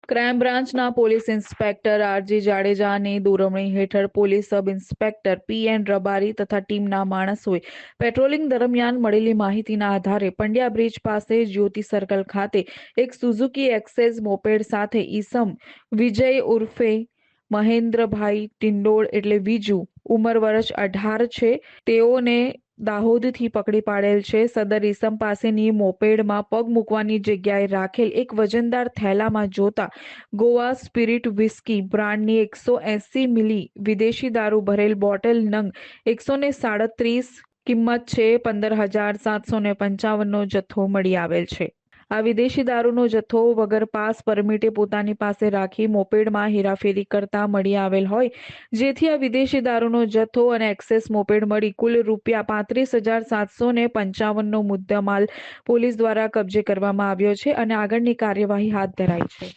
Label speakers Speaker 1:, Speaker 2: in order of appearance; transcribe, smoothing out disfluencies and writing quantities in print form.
Speaker 1: Crime બ્રાન્ચના police inspector R G જાડેજાની દોરવણી હેઠળ police sub inspector PN Rabari તથા ટીમના માણસોએ પેટ્રોલિંગ દરમિયાન મળેલી માહિતીના આધારે પંડ્યા બ્રિજ પાસે જ્યોતિ સર્કલ ખાતે એક સુઝુકી એક્સેસ મોપેડ સાથે ઈસમ વિજય ઉર્ફે મહેન્દ્રભાઈ ટિંડોળ એટલે વિજુ ઉંમર વર્ષ 18 છે તેઓને દાહોદથી પકડી પાડેલ છે। સદર ઈસમ પાસેની મોપેડમાં પગ મૂકવાની જગ્યાએ રાખેલ એક વજનદાર થેલામાં જોતા ગોવા સ્પિરિટ વિસ્કી બ્રાન્ડની 180 મિલી વિદેશી દારૂ ભરેલ બોટલ નંગ 137 કિંમત છે 15,755નો જથ્થો મળી આવેલ છે। આ વિદેશી દારૂનો જથ્થો વગર પાસ પરમિટે પોતાની પાસે રાખી મોપેડમાં હેરાફેરી કરતા મળી આવેલ હોય, જેથી આ વિદેશી દારૂનો જથ્થો અને એક્સેસ મોપેડ મળી કુલ ₹35,755નો મુદ્દામાલ પોલીસ દ્વારા કબજે કરવામાં આવ્યો છે અને આગળની કાર્યવાહી હાથ ધરાઈ છે।